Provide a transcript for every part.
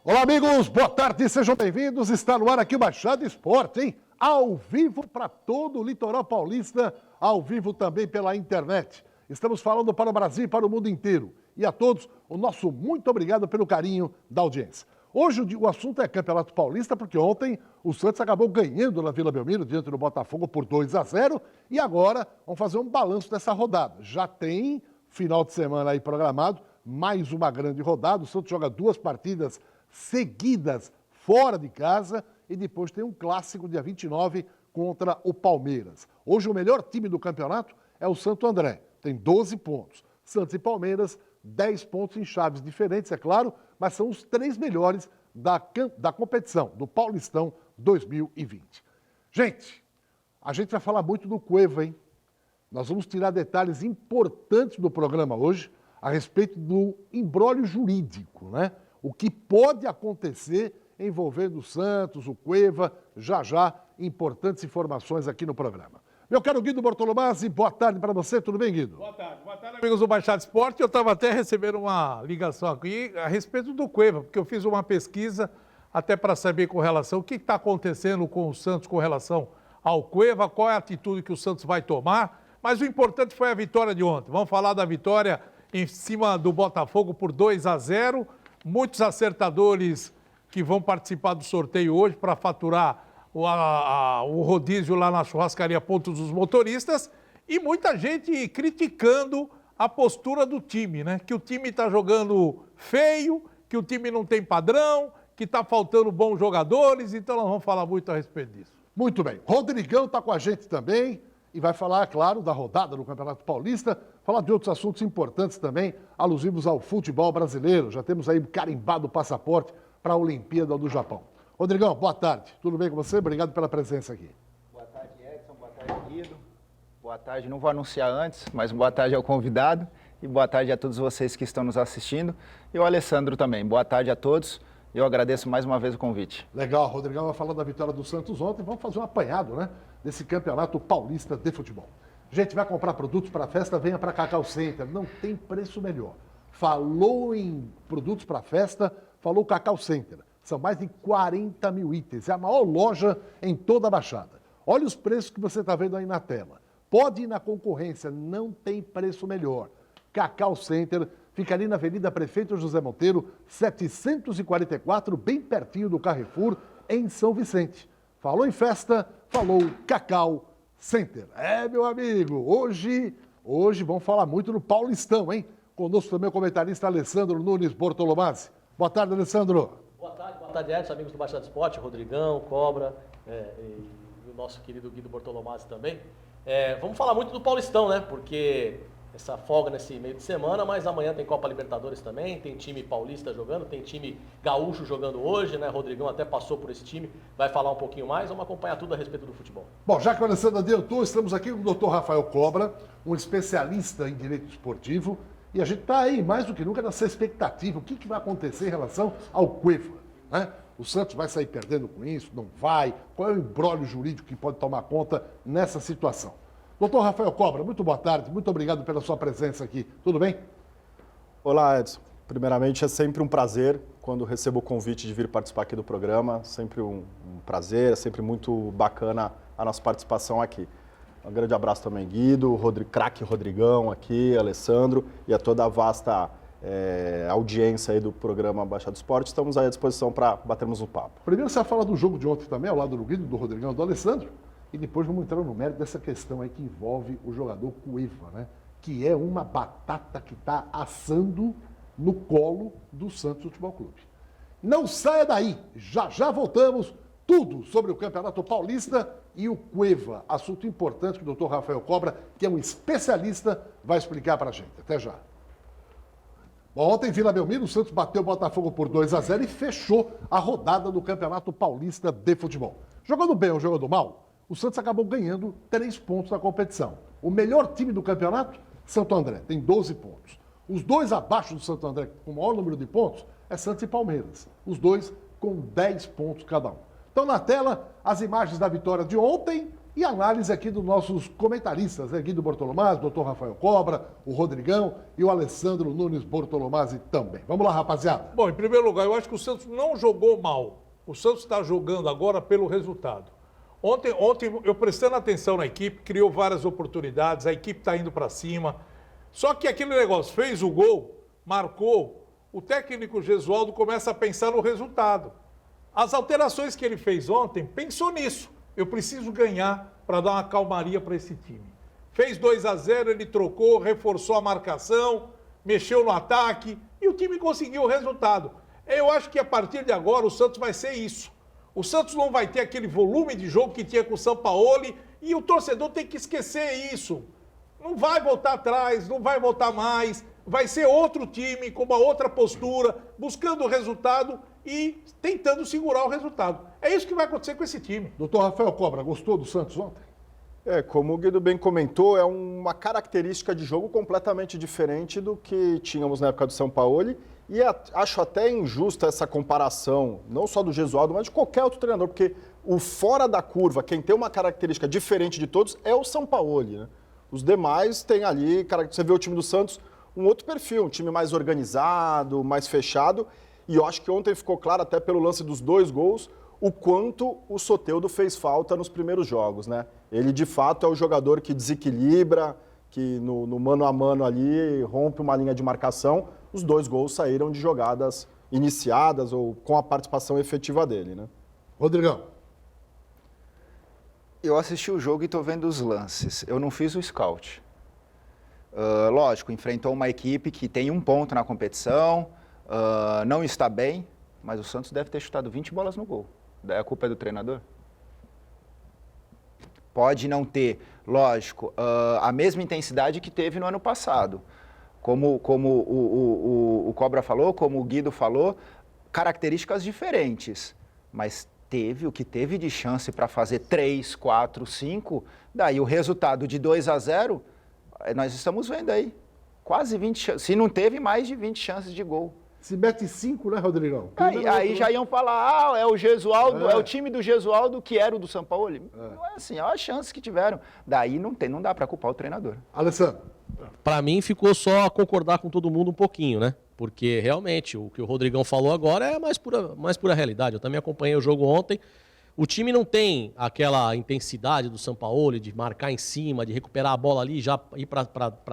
Olá, amigos, boa tarde, sejam bem-vindos. Está no ar aqui o Baixada Esporte, hein? Ao vivo para todo o litoral paulista, ao vivo também pela internet. Estamos falando para o Brasil e para o mundo inteiro. E a todos, o nosso muito obrigado pelo carinho da audiência. Hoje o assunto é Campeonato Paulista, porque ontem o Santos acabou ganhando na Vila Belmiro, diante do Botafogo, por 2-0. E agora vamos fazer um balanço dessa rodada. Já tem final de semana aí programado, mais uma grande rodada. O Santos joga 2 partidas seguidas fora de casa e depois tem um clássico dia 29 contra o Palmeiras. Hoje o melhor time do campeonato é o Santo André, tem 12 pontos. Santos e Palmeiras, 10 pontos em chaves diferentes, é claro, mas são os 3 melhores da competição, do Paulistão 2020. Gente, a gente vai falar muito do Cueva, hein? Nós vamos tirar detalhes importantes do programa hoje a respeito do imbróglio jurídico, né? O que pode acontecer envolvendo o Santos, o Cueva, já, importantes informações aqui no programa. Meu caro Guido Bortolomazzi, boa tarde para você, tudo bem, Guido? Boa tarde, amigos do Baixada Esporte. Eu estava até recebendo uma ligação aqui a respeito do Cueva, porque eu fiz uma pesquisa até para saber com relação o que está acontecendo com o Santos com relação ao Cueva, qual é a atitude que o Santos vai tomar, mas o importante foi a vitória de ontem. Vamos falar da vitória em cima do Botafogo por 2-0, muitos acertadores que vão participar do sorteio hoje para faturar o rodízio lá na churrascaria Pontos dos Motoristas e muita gente criticando a postura do time, né? Que o time está jogando feio, que o time não tem padrão, que está faltando bons jogadores, então nós vamos falar muito a respeito disso. Muito bem. Rodrigão está com a gente também e vai falar, claro, da rodada do Campeonato Paulista, falar de outros assuntos importantes também, alusivos ao futebol brasileiro. Já temos aí carimbado o passaporte para a Olimpíada do Japão. Rodrigão, boa tarde. Tudo bem com você? Obrigado pela presença aqui. Boa tarde, Edson. Boa tarde, Guido. Boa tarde. Não vou anunciar antes, mas boa tarde ao convidado e boa tarde a todos vocês que estão nos assistindo. E o Alessandro também. Boa tarde a todos. Eu agradeço mais uma vez o convite. Legal, Rodrigão vai falar da vitória do Santos ontem. Vamos fazer um apanhado, né, desse Campeonato Paulista de Futebol. Gente, vai comprar produtos para a festa, venha para Cacau Center. Não tem preço melhor. Falou em produtos para a festa, falou Cacau Center. São mais de 40 mil itens. É a maior loja em toda a Baixada. Olha os preços que você está vendo aí na tela. Pode ir na concorrência, não tem preço melhor. Cacau Center fica ali na Avenida Prefeito José Monteiro, 744, bem pertinho do Carrefour, em São Vicente. Falou em festa, falou Cacau Center. É, meu amigo, hoje vamos falar muito do Paulistão, hein? Conosco também o comentarista Alessandro Nunes Bortolomazzi. Boa tarde, Alessandro. Boa tarde, Edson, amigos do Baixada Esporte, Rodrigão, Cobra e o nosso querido Guido Bortolomazzi também. Vamos falar muito do Paulistão, né? Porque essa folga nesse meio de semana, mas amanhã tem Copa Libertadores também, tem time paulista jogando, tem time gaúcho jogando hoje, né? Rodrigão até passou por esse time, vai falar um pouquinho mais, vamos acompanhar tudo a respeito do futebol. Bom, já que o Alessandro adiantou, estamos aqui com o Dr. Rafael Cobra, um especialista em direito esportivo, e a gente está aí, mais do que nunca, nessa expectativa. O que vai acontecer em relação ao Cueva, né? O Santos vai sair perdendo com isso? Não vai? Qual é o imbróglio jurídico que pode tomar conta nessa situação? Doutor Rafael Cobra, muito boa tarde, muito obrigado pela sua presença aqui. Tudo bem? Olá, Edson. Primeiramente, é sempre um prazer quando recebo o convite de vir participar aqui do programa. Sempre um prazer, é sempre muito bacana a nossa participação aqui. Um grande abraço também, Guido, craque Rodrigão aqui, Alessandro e a toda a vasta audiência aí do programa Baixada Esporte. Estamos aí à disposição para batermos um papo. Primeiro você vai falar do jogo de ontem também, ao lado do Guido, do Rodrigão e do Alessandro. E depois vamos entrar no mérito dessa questão aí que envolve o jogador Cueva, né? Que é uma batata que está assando no colo do Santos Futebol Clube. Não saia daí, já voltamos. Tudo sobre o Campeonato Paulista e o Cueva, assunto importante que o Dr. Rafael Cobra, que é um especialista, vai explicar para a gente. Até já. Bom, ontem em Vila Belmiro, o Santos bateu o Botafogo por 2-0 e fechou a rodada do Campeonato Paulista de Futebol. Jogando bem ou jogando mal, o Santos acabou ganhando 3 pontos na competição. O melhor time do campeonato, Santo André, tem 12 pontos. Os 2 abaixo do Santo André, com o maior número de pontos, é Santos e Palmeiras. Os 2 com 10 pontos cada um. Então, na tela, as imagens da vitória de ontem e análise aqui dos nossos comentaristas, né? Guido Bortolomazzi, doutor Rafael Cobra, o Rodrigão e o Alessandro Nunes Bortolomazzi também. Vamos lá, rapaziada. Bom, em primeiro lugar, eu acho que o Santos não jogou mal. O Santos está jogando agora pelo resultado. Ontem eu prestando atenção na equipe, criou várias oportunidades, a equipe está indo para cima. Só que aquele negócio, fez o gol, marcou, o técnico Gesualdo começa a pensar no resultado. As alterações que ele fez ontem, pensou nisso. Eu preciso ganhar para dar uma calmaria para esse time. Fez 2-0, ele trocou, reforçou a marcação, mexeu no ataque e o time conseguiu o resultado. Eu acho que a partir de agora o Santos vai ser isso. O Santos não vai ter aquele volume de jogo que tinha com o Sampaoli e o torcedor tem que esquecer isso. Não vai voltar atrás, não vai voltar mais. Vai ser outro time, com uma outra postura, buscando o resultado e tentando segurar o resultado. É isso que vai acontecer com esse time. Doutor Rafael Cobra, gostou do Santos ontem? Como o Guido bem comentou, é uma característica de jogo completamente diferente do que tínhamos na época do Sampaoli. E acho até injusta essa comparação, não só do Gesualdo, mas de qualquer outro treinador, porque o fora da curva, quem tem uma característica diferente de todos, é o Sampaoli, né? Os demais têm ali, você vê o time do Santos, um outro perfil, um time mais organizado, mais fechado. E eu acho que ontem ficou claro, até pelo lance dos 2 gols, o quanto o Soteldo fez falta nos primeiros jogos, né? Ele, de fato, é o jogador que desequilibra, que no mano a mano ali rompe uma linha de marcação. Os 2 gols saíram de jogadas iniciadas ou com a participação efetiva dele, né? Rodrigão. Eu assisti o jogo e estou vendo os lances. Eu não fiz o scout. Lógico, enfrentou uma equipe que tem 1 ponto na competição, não está bem, mas o Santos deve ter chutado 20 bolas no gol. Daí a culpa é do treinador? Pode não ter, lógico, a mesma intensidade que teve no ano passado. Como o Cobra falou, como o Guido falou, características diferentes, mas teve o que teve de chance para fazer 3, 4, 5, daí o resultado de 2-0, nós estamos vendo aí, quase 20 chances, se não teve mais de 20 chances de gol. Se mete 5, né, Rodrigão? Aí já iam falar, é o Gesualdo, é o time do Gesualdo que era o do Sampaoli. Não é assim, olha as chances que tiveram. Daí não dá para culpar o treinador. Alessandro. Para mim ficou só concordar com todo mundo um pouquinho, né? Porque realmente o que o Rodrigão falou agora é a mais pura realidade. Eu também acompanhei o jogo ontem. O time não tem aquela intensidade do Sampaoli de marcar em cima, de recuperar a bola ali, já ir para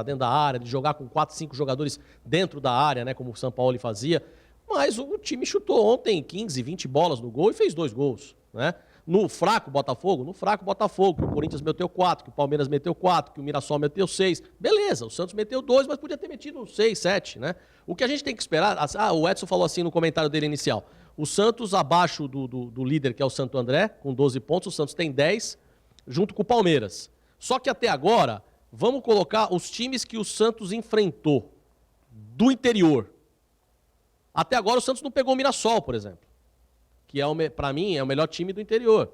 dentro da área, de jogar com 4, 5 jogadores dentro da área, né, como o Sampaoli fazia. Mas o time chutou ontem 15, 20 bolas no gol e fez 2 gols, né? No fraco Botafogo, que o Corinthians meteu 4, que o Palmeiras meteu 4, que o Mirassol meteu 6. Beleza, o Santos meteu 2, mas podia ter metido 6, 7, né? O que a gente tem que esperar... o Edson falou assim no comentário dele inicial. O Santos abaixo do líder, que é o Santo André, com 12 pontos. O Santos tem 10, junto com o Palmeiras. Só que até agora, vamos colocar os times que o Santos enfrentou do interior. Até agora o Santos não pegou o Mirassol, por exemplo, que para mim é o melhor time do interior.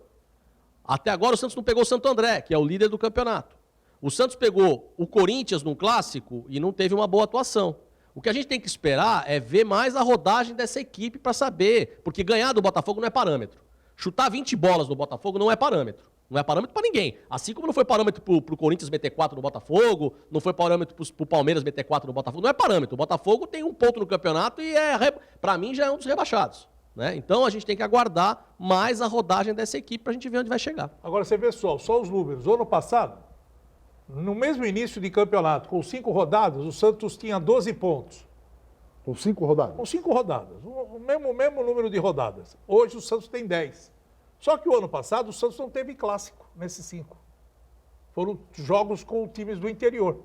Até agora o Santos não pegou o Santo André, que é o líder do campeonato. O Santos pegou o Corinthians num clássico e não teve uma boa atuação. O que a gente tem que esperar é ver mais a rodagem dessa equipe para saber, porque ganhar do Botafogo não é parâmetro. Chutar 20 bolas no Botafogo não é parâmetro. Não é parâmetro para ninguém. Assim como não foi parâmetro para o Corinthians meter 4 no Botafogo, não foi parâmetro para o Palmeiras meter 4 no Botafogo. Não é parâmetro. O Botafogo tem 1 ponto no campeonato e, para mim, já é um dos rebaixados, né? Então a gente tem que aguardar mais a rodagem dessa equipe para a gente ver onde vai chegar. Agora você vê só os números. O ano passado, no mesmo início de campeonato, com 5 rodadas, o Santos tinha 12 pontos. Com 5 rodadas? Com 5 rodadas. O mesmo número de rodadas. Hoje o Santos tem 10. Só que o ano passado o Santos não teve clássico nesses 5. Foram jogos com times do interior.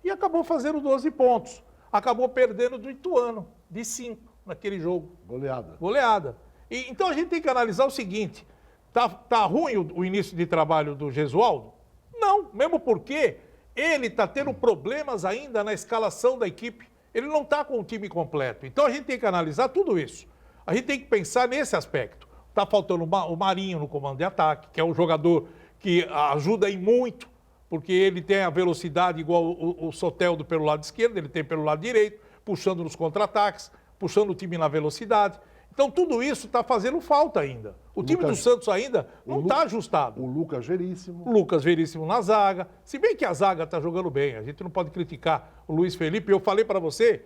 E acabou fazendo 12 pontos. Acabou perdendo do Ituano, de 5, naquele jogo. Goleada. Então a gente tem que analisar o seguinte. Tá ruim o início de trabalho do Gesualdo? Não, mesmo porque ele está tendo problemas ainda na escalação da equipe. Ele não está com o time completo. Então a gente tem que analisar tudo isso. A gente tem que pensar nesse aspecto. Está faltando o Marinho no comando de ataque, que é um jogador que ajuda aí muito, porque ele tem a velocidade igual o Soteldo pelo lado esquerdo, ele tem pelo lado direito, puxando nos contra-ataques, puxando o time na velocidade. Então, tudo isso está fazendo falta ainda. O time do Santos ainda não está ajustado. O Lucas Veríssimo. O Lucas Veríssimo na zaga. Se bem que a zaga está jogando bem, a gente não pode criticar o Luiz Felipe. Eu falei para você,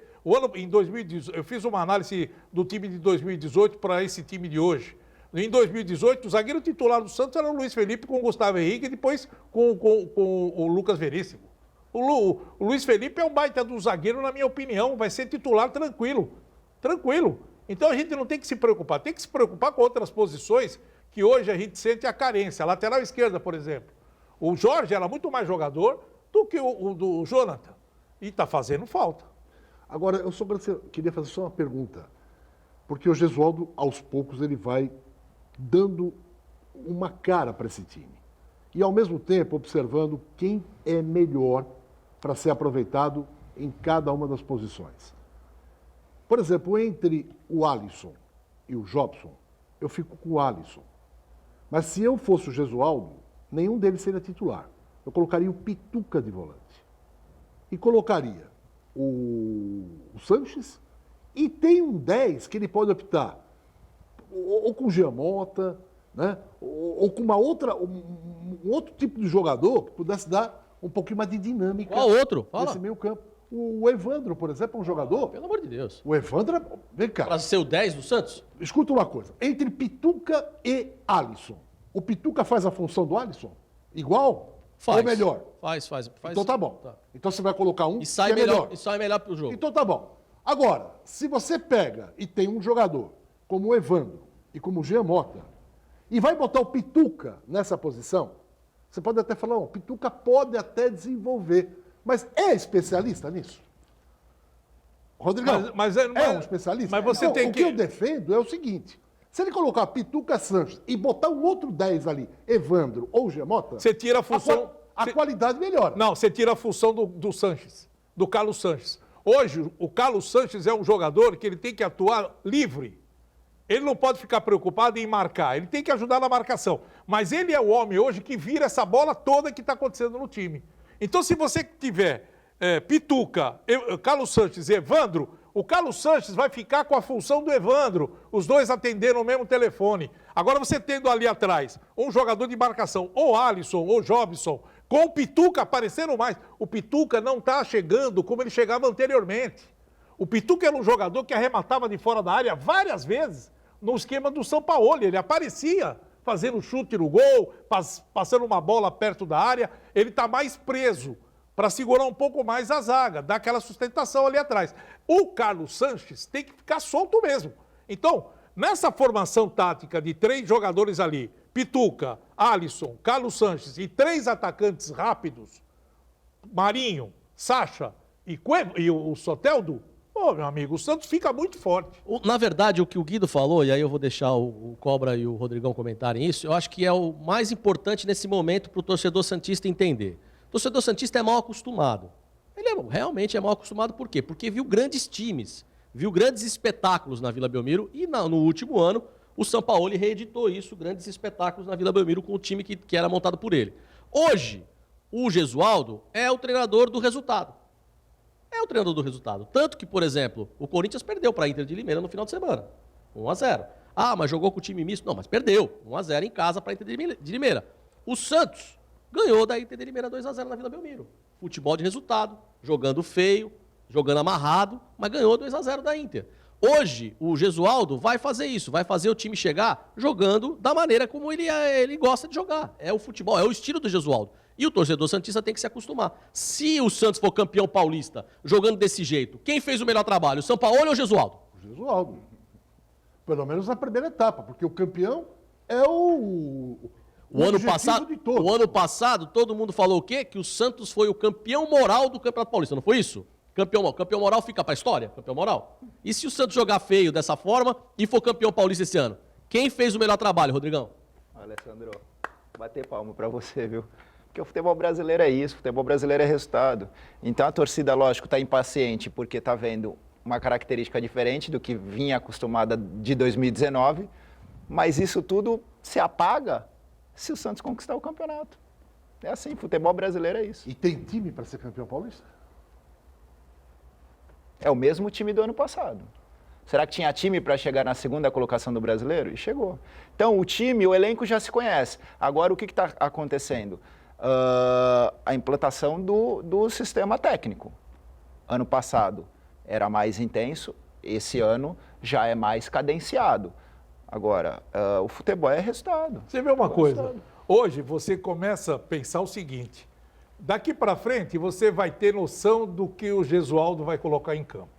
em 2018, eu fiz uma análise do time de 2018 para esse time de hoje. Em 2018, o zagueiro titular do Santos era o Luiz Felipe com o Gustavo Henrique e depois com o Lucas Veríssimo. O Luiz Felipe é um baita do zagueiro, na minha opinião, vai ser titular tranquilo. Tranquilo. Então a gente não tem que se preocupar, tem que se preocupar com outras posições que hoje a gente sente a carência. A lateral esquerda, por exemplo. O Jorge era muito mais jogador do que o do Jonathan. E está fazendo falta. Agora, eu queria fazer só uma pergunta. Porque o Gesualdo, aos poucos, ele vai dando uma cara para esse time. E, ao mesmo tempo, observando quem é melhor para ser aproveitado em cada uma das posições. Por exemplo, entre o Alisson e o Jobson, eu fico com o Alisson. Mas se eu fosse o Gesualdo, nenhum deles seria titular. Eu colocaria o Pituca de volante. E colocaria o Sanches. E tem um 10 que ele pode optar. Ou com o Giamota, né? Ou com um outro tipo de jogador que pudesse dar um pouquinho mais de dinâmica. Qual outro? Fala. Nesse meio campo. O Evandro, por exemplo, é um jogador. Pelo amor de Deus. O Evandro, vem cá. Para ser o 10 do Santos? Escuta uma coisa. Entre Pituca e Alisson, o Pituca faz a função do Alisson? Igual? Faz. Ou melhor? Faz. Então tá bom. Tá. Então você vai colocar um E sai que é melhor. E sai melhor pro jogo. Então tá bom. Agora, se você pega e tem um jogador como o Evandro e como o Giamota e vai botar o Pituca nessa posição, você pode até falar, o Pituca pode até desenvolver, mas é especialista nisso? Rodrigão, Mas é um especialista? Mas você Então, tem o que eu defendo é o seguinte, se ele colocar Pituca Sanches e botar um outro 10 ali, Evandro ou Giamota, você tira a função... a qualidade melhora. Não, você tira a função do Sanches, do Carlos Sanches. Hoje, o Carlos Sanches é um jogador que ele tem que atuar livre. Ele não pode ficar preocupado em marcar, ele tem que ajudar na marcação. Mas ele é o homem hoje que vira essa bola toda que está acontecendo no time. Então, se você tiver Pituca, Carlos Sanches e Evandro, o Carlos Sanches vai ficar com a função do Evandro. Os dois atenderam o mesmo telefone. Agora, você tendo ali atrás um jogador de marcação, ou Alisson, ou Jobson, com o Pituca aparecendo mais. O Pituca não está chegando como ele chegava anteriormente. O Pituca era um jogador que arrematava de fora da área várias vezes no esquema do Sampaoli. Ele aparecia fazendo chute no gol, passando uma bola perto da área. Ele está mais preso para segurar um pouco mais a zaga, dar aquela sustentação ali atrás. O Carlos Sanches tem que ficar solto mesmo. Então, nessa formação tática de 3 jogadores ali, Pituca, Alisson, Carlos Sanches e 3 atacantes rápidos, Marinho, Sacha e o Soteldo, meu amigo, o Santos fica muito forte. Na verdade, o que o Guido falou, e aí eu vou deixar o Cobra e o Rodrigão comentarem isso, eu acho que é o mais importante nesse momento para o torcedor santista entender. O torcedor santista é mal acostumado. Ele realmente é mal acostumado por quê? Porque viu grandes times, viu grandes espetáculos na Vila Belmiro e no último ano o Sampaoli reeditou isso, grandes espetáculos na Vila Belmiro com o time que era montado por ele. Hoje, o Gesualdo é o treinador do resultado. É o treinador do resultado. Tanto que, por exemplo, o Corinthians perdeu para a Inter de Limeira no final de semana. 1-0. Ah, mas jogou com o time misto? Não, mas perdeu. 1-0 em casa para a Inter de Limeira. O Santos ganhou da Inter de Limeira 2-0 na Vila Belmiro. Futebol de resultado, jogando feio, jogando amarrado, mas ganhou 2-0 da Inter. Hoje, o Gesualdo vai fazer isso, vai fazer o time chegar jogando da maneira como ele gosta de jogar. É o futebol, é o estilo do Gesualdo. E o torcedor santista tem que se acostumar. Se o Santos for campeão paulista jogando desse jeito, quem fez o melhor trabalho, o Sampaoli ou o Gesualdo? O Gesualdo. Pelo menos na primeira etapa, porque o campeão é o ano passado, todo mundo falou o quê? Que o Santos foi o campeão moral do Campeonato Paulista, não foi isso? Campeão moral fica para a história? Campeão moral? E se o Santos jogar feio dessa forma e for campeão paulista esse ano? Quem fez o melhor trabalho, Rodrigão? Alessandro, bater palma para você, viu? Porque o futebol brasileiro é isso, o futebol brasileiro é resultado. Então a torcida, lógico, está impaciente porque está vendo uma característica diferente do que vinha acostumada de 2019, mas isso tudo se apaga se o Santos conquistar o campeonato. É assim, futebol brasileiro é isso. E tem time para ser campeão paulista? É o mesmo time do ano passado. Será que tinha time para chegar na segunda colocação do Brasileiro? E chegou. Então, o elenco já se conhece. Agora, o que está acontecendo? A implantação do sistema técnico. Ano passado era mais intenso, esse ano já é mais cadenciado. Agora, o futebol é resultado. Você vê uma coisa, hoje você começa a pensar o seguinte, daqui para frente você vai ter noção do que o Gesualdo vai colocar em campo.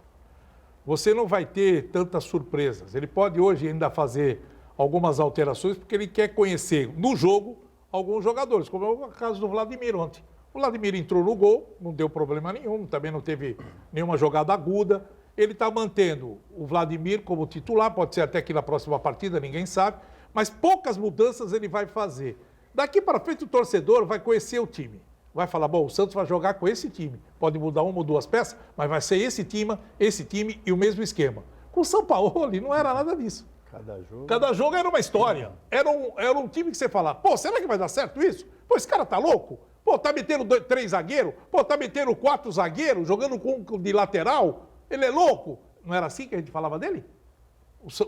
Você não vai ter tantas surpresas. Ele pode hoje ainda fazer algumas alterações porque ele quer conhecer no jogo alguns jogadores, como é o caso do Vladimir ontem. O Vladimir entrou no gol, não deu problema nenhum, também não teve nenhuma jogada aguda. Ele está mantendo o Vladimir como titular, pode ser até que na próxima partida, ninguém sabe, mas poucas mudanças ele vai fazer. Daqui para frente o torcedor vai conhecer o time. Vai falar, bom, o Santos vai jogar com esse time. Pode mudar uma ou duas peças, mas vai ser esse time e o mesmo esquema. Com o São Paulo não era nada disso. Cada jogo era uma história. Era um time que você fala, pô, será que vai dar certo isso? Pô, esse cara tá louco? Pô, tá metendo 3 zagueiros? Pô, tá metendo 4 zagueiros, jogando com de lateral? Ele é louco? Não era assim que a gente falava dele?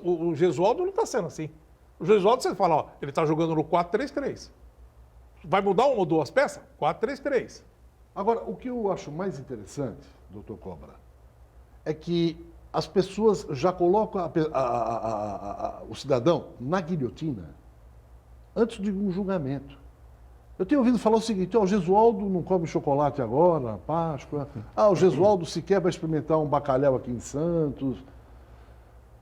O Gesualdo não tá sendo assim. O Gesualdo, você fala, ó, ele tá jogando no 4-3-3. Vai mudar uma ou duas peças? 4-3-3. Agora, o que eu acho mais interessante, doutor Cobra, é que as pessoas já colocam o cidadão na guilhotina antes de um julgamento. Eu tenho ouvido falar o seguinte, o Gesualdo não come chocolate agora, Páscoa. O Gesualdo sequer vai experimentar um bacalhau aqui em Santos.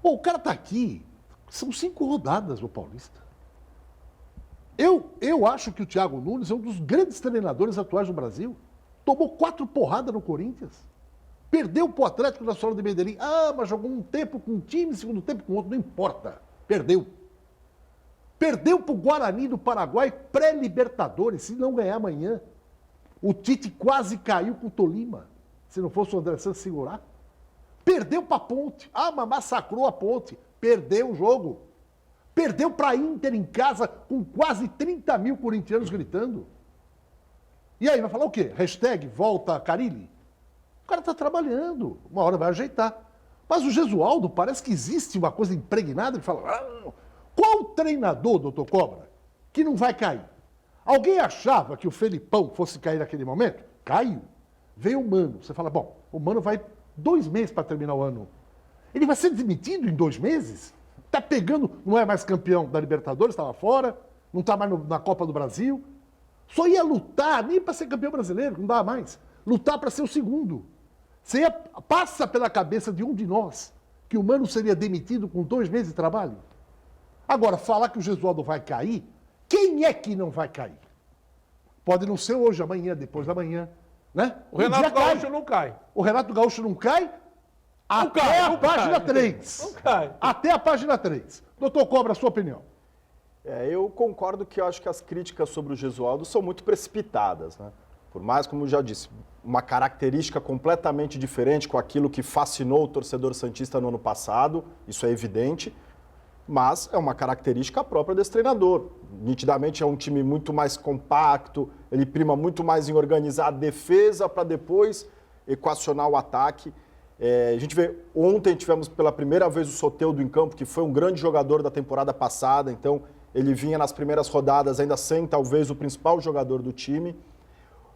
Pô, o cara está aqui, são 5 rodadas o Paulista. Eu acho que o Thiago Nunes é um dos grandes treinadores atuais do Brasil. Tomou 4 porradas no Corinthians. Perdeu para o Atlético Nacional de Medellín. Mas jogou um tempo com um time, segundo tempo com outro, não importa. Perdeu. Perdeu para o Guarani do Paraguai pré-Libertadores, se não ganhar amanhã. O Tite quase caiu com o Tolima, se não fosse o André Santos segurar. Perdeu para a Ponte. Mas massacrou a Ponte. Perdeu o jogo. Perdeu para a Inter em casa com quase 30 mil corintianos gritando. E aí, vai falar o quê? Hashtag volta Carille? O cara está trabalhando, uma hora vai ajeitar. Mas o Gesualdo parece que existe uma coisa impregnada de falar... Qual treinador, doutor Cobra, que não vai cair? Alguém achava que o Felipão fosse cair naquele momento? Caiu. Veio o Mano. Você fala, bom, o Mano vai 2 meses para terminar o ano. Ele vai ser demitido em 2 meses? Está pegando, não é mais campeão da Libertadores, estava fora, não está mais na Copa do Brasil. Só ia lutar, nem para ser campeão brasileiro, não dá mais. Lutar para ser o segundo. Passa pela cabeça de um de nós que o Mano seria demitido com 2 meses de trabalho? Agora, falar que o Gesualdo vai cair, quem é que não vai cair? Pode não ser hoje, amanhã, depois da manhã, né? O Renato Gaúcho não cai. O Renato Gaúcho não cai até a página 3. Não cai. Até a página 3. Doutor Cobra, a sua opinião. Eu concordo que eu acho que as críticas sobre o Gesualdo são muito precipitadas, né? Por mais, como eu já disse, uma característica completamente diferente com aquilo que fascinou o torcedor santista no ano passado, isso é evidente. Mas é uma característica própria desse treinador. Nitidamente é um time muito mais compacto, ele prima muito mais em organizar a defesa para depois equacionar o ataque. A gente vê, ontem tivemos pela primeira vez o Soteldo em campo, que foi um grande jogador da temporada passada, então ele vinha nas primeiras rodadas ainda sem talvez o principal jogador do time.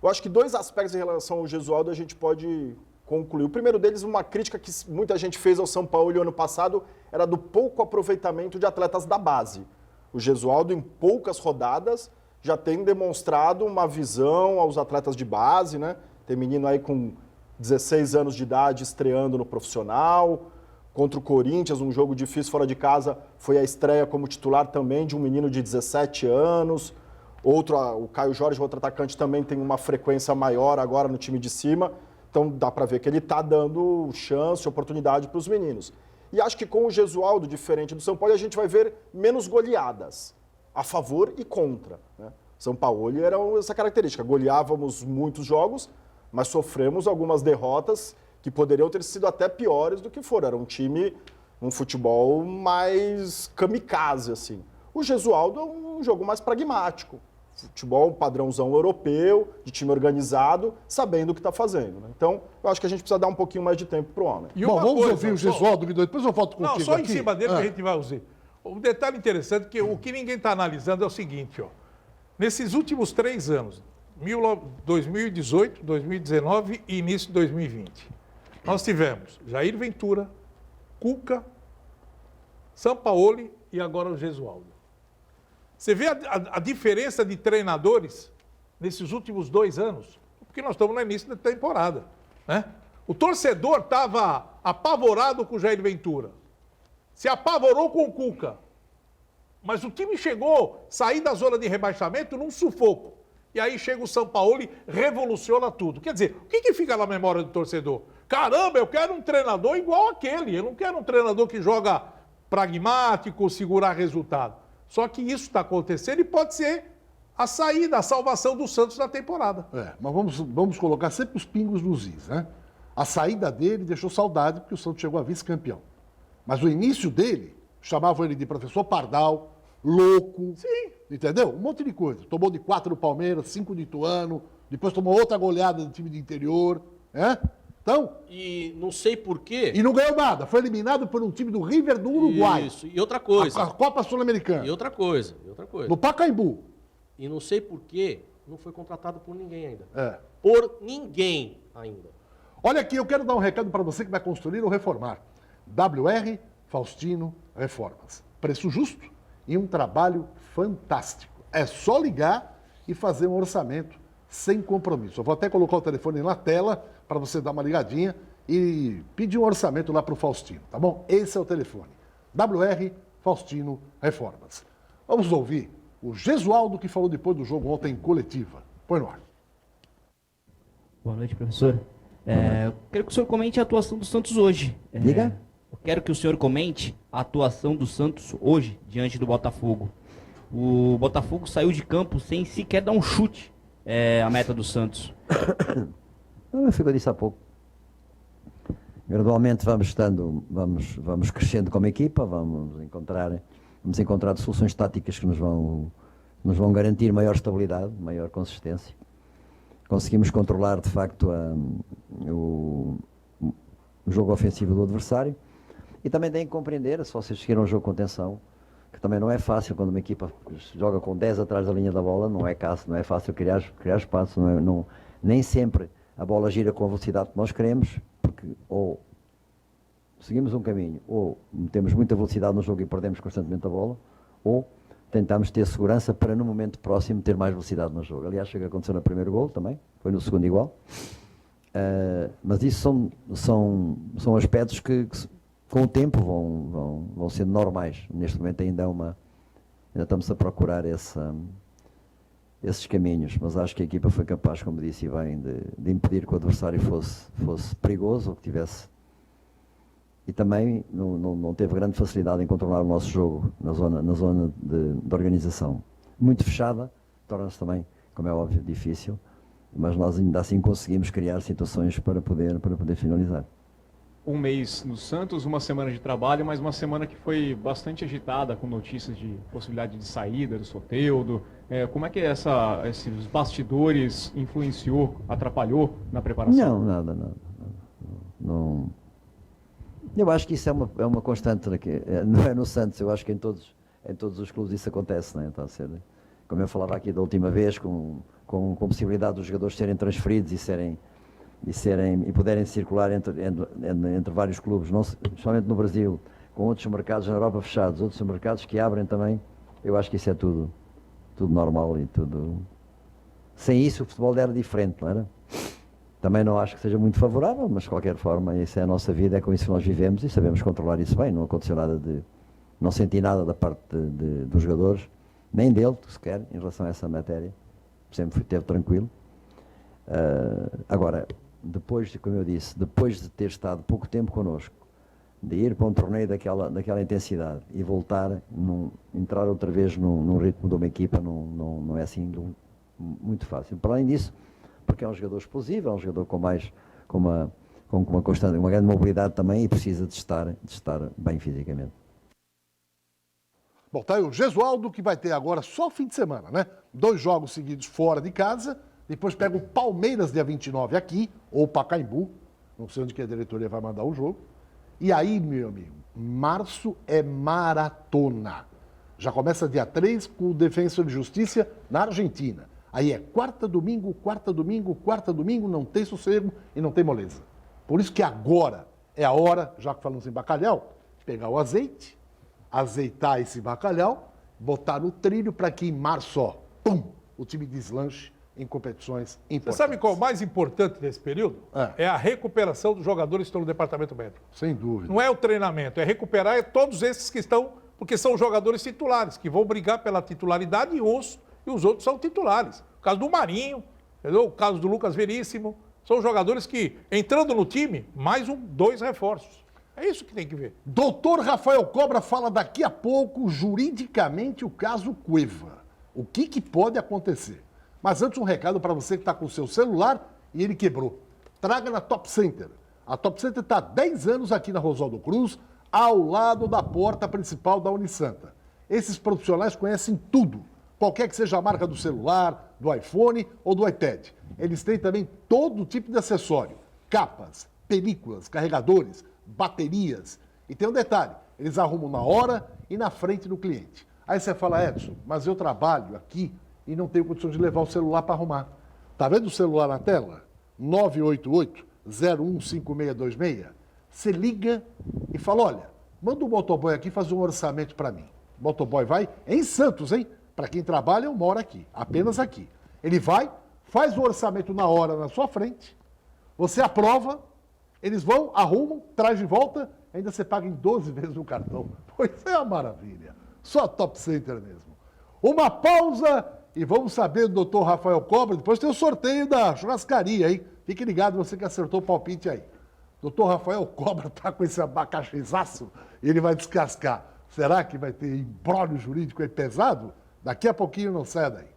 Eu acho que 2 aspectos em relação ao Gesualdo a gente pode concluir. O primeiro deles, uma crítica que muita gente fez ao São Paulo ano passado, era do pouco aproveitamento de atletas da base. O Gesualdo, em poucas rodadas, já tem demonstrado uma visão aos atletas de base, né? Tem menino aí com 16 anos de idade estreando no profissional. Contra o Corinthians, um jogo difícil fora de casa, foi a estreia como titular também de um menino de 17 anos. O Caio Jorge, outro atacante, também tem uma frequência maior agora no time de cima. Então dá para ver que ele está dando chance, oportunidade para os meninos. E acho que com o Gesualdo, diferente do São Paulo, a gente vai ver menos goleadas, a favor e contra, né? São Paulo era essa característica, goleávamos muitos jogos, mas sofremos algumas derrotas que poderiam ter sido até piores do que foram. Era um time, um futebol mais kamikaze, assim. O Gesualdo é um jogo mais pragmático. futebol padrãozão europeu, de time organizado, sabendo o que está fazendo. Né? Então, eu acho que a gente precisa dar um pouquinho mais de tempo para o homem. E Bom, uma vamos coisa, ouvir o Gesualdo, Guido, depois eu volto contigo Não, só aqui. em cima dele que a gente vai usar. Um detalhe interessante que o que ninguém está analisando é o seguinte, ó. Nesses últimos 3 anos, 2018, 2019 e início de 2020, nós tivemos Jair Ventura, Cuca, Sampaoli e agora o Gesualdo. Você vê a diferença de treinadores nesses últimos 2 anos? Porque nós estamos no início da temporada, né? O torcedor estava apavorado com o Jair Ventura, se apavorou com o Cuca, mas o time chegou, sair da zona de rebaixamento num sufoco. E aí chega o Sampaoli, revoluciona tudo. Quer dizer, o que fica na memória do torcedor? Caramba, eu quero um treinador igual aquele. Eu não quero um treinador que joga pragmático, segurar resultado. Só que isso está acontecendo e pode ser a saída, a salvação do Santos na temporada. Mas vamos colocar sempre os pingos nos is, né? A saída dele deixou saudade, porque o Santos chegou a vice-campeão. Mas o início dele, chamavam ele de professor Pardal, louco, sim, entendeu? Um monte de coisa. Tomou de 4 do Palmeiras, 5 do Ituano, depois tomou outra goleada do time do interior, né? Então... E não sei porquê... E não ganhou nada, foi eliminado por um time do River do Uruguai. Isso, e outra coisa... A Copa Sul-Americana. E outra coisa... No Pacaembu. E não sei porquê, não foi contratado por ninguém ainda. Por ninguém ainda. Olha aqui, eu quero dar um recado para você que vai construir ou reformar. WR Faustino Reformas. Preço justo e um trabalho fantástico. É só ligar e fazer um orçamento sem compromisso. Eu vou até colocar o telefone na tela para você dar uma ligadinha e pedir um orçamento lá para o Faustino, tá bom? Esse é o telefone. WR Faustino Reformas. Vamos ouvir o Gesualdo, que falou depois do jogo ontem em coletiva. Põe no ar. Boa noite, professor. Eu quero que o senhor comente a atuação do Santos hoje. Diga. Eu quero que o senhor comente a atuação do Santos hoje, diante do Botafogo. O Botafogo saiu de campo sem sequer dar um chute à meta do Santos. Não, foi o que eu disse há pouco. Gradualmente vamos crescendo como equipa, vamos encontrar soluções táticas que nos vão garantir maior estabilidade, maior consistência. Conseguimos controlar, de facto, o jogo ofensivo do adversário. E também têm que compreender, se vocês seguiram o jogo com atenção, que também não é fácil quando uma equipa joga com 10 atrás da linha da bola, não é fácil criar espaço, nem sempre a bola gira com a velocidade que nós queremos, porque ou seguimos um caminho, ou temos muita velocidade no jogo e perdemos constantemente a bola, ou tentamos ter segurança para no momento próximo ter mais velocidade no jogo. Aliás, chega a acontecer no primeiro gol também, foi no segundo igual. Mas isso são aspectos que com o tempo vão sendo normais. Neste momento ainda estamos a procurar esses caminhos, mas acho que a equipa foi capaz, como disse bem, de impedir que o adversário fosse perigoso ou que tivesse. E também não teve grande facilidade em controlar o nosso jogo na zona de organização. Muito fechada, torna-se também, como é óbvio, difícil, mas nós ainda assim conseguimos criar situações para poder finalizar. Um mês no Santos, uma semana de trabalho, mas uma semana que foi bastante agitada, com notícias de possibilidade de saída do Soteldo. Como é que esses bastidores atrapalhou na preparação? Não, nada. Não. Eu acho que isso é uma constante, não é no Santos, eu acho que em todos os clubes isso acontece, não é? Está a ser, como eu falava aqui da última vez, com possibilidade dos jogadores serem transferidos e poderem circular entre vários clubes, principalmente no Brasil, com outros mercados na Europa fechados, outros mercados que abrem também. Eu acho que isso é tudo normal e tudo. Sem isso o futebol era diferente, não era? Também não acho que seja muito favorável, mas de qualquer forma, isso é a nossa vida, é com isso que nós vivemos e sabemos controlar isso bem. Não aconteceu nada não senti nada da parte dos jogadores, nem dele, sequer, em relação a essa matéria. Sempre esteve tranquilo. Agora, como eu disse, depois de ter estado pouco tempo connosco, de ir para um torneio daquela intensidade e entrar outra vez num ritmo de uma equipa, não é assim muito fácil. Para além disso, porque é um jogador explosivo, é um jogador com uma constante, uma grande mobilidade também e precisa de estar bem fisicamente. Bom, tá aí o Gesualdo, que vai ter agora só fim de semana, né? 2 jogos seguidos fora de casa, depois pega o Palmeiras dia 29 aqui, ou Pacaembu, não sei onde que a diretoria vai mandar o jogo. E aí, meu amigo, março é maratona. Já começa dia 3 com o Defensor de Justiça na Argentina. Aí é quarta, domingo, não tem sossego e não tem moleza. Por isso que agora é a hora, já que falamos em bacalhau, pegar o azeite, azeitar esse bacalhau, botar no trilho para que em março, ó, pum, o time deslanche em competições importantes. Você sabe qual é o mais importante nesse período? É a recuperação dos jogadores que estão no departamento médico. Sem dúvida. Não é o treinamento, é recuperar todos esses que estão, porque são jogadores titulares, que vão brigar pela titularidade e os outros são titulares. O caso do Marinho, entendeu? O caso do Lucas Veríssimo, são jogadores que, entrando no time, mais 2 reforços. É isso que tem que ver. Doutor Rafael Cobra fala daqui a pouco, juridicamente, o caso Cueva. O que pode acontecer? Mas antes um recado para você que está com o seu celular e ele quebrou. Traga na Top Center. A Top Center está há 10 anos aqui na Rosaldo Cruz, ao lado da porta principal da Unisanta. Esses profissionais conhecem tudo, qualquer que seja a marca do celular, do iPhone ou do iPad. Eles têm também todo tipo de acessório, capas, películas, carregadores, baterias. E tem um detalhe, eles arrumam na hora e na frente do cliente. Aí você fala, Edson, mas eu trabalho aqui e não tenho condição de levar o celular para arrumar. Tá vendo o celular na tela? 988-015626. Você liga e fala, olha, manda um motoboy aqui fazer um orçamento para mim. O motoboy vai em Santos, hein? Para quem trabalha, eu moro aqui, apenas aqui. Ele vai, faz o orçamento na hora na sua frente, você aprova, eles vão, arrumam, traz de volta, ainda você paga em 12 vezes no cartão. Pois é uma maravilha. Só Top Center mesmo. Uma pausa e vamos saber do doutor Rafael Cobra. Depois tem o sorteio da churrascaria, hein? Fique ligado, você que acertou o palpite aí. Doutor Rafael Cobra tá com esse abacaxizaço e ele vai descascar. Será que vai ter imbróglio jurídico aí pesado? Daqui a pouquinho não sai daí.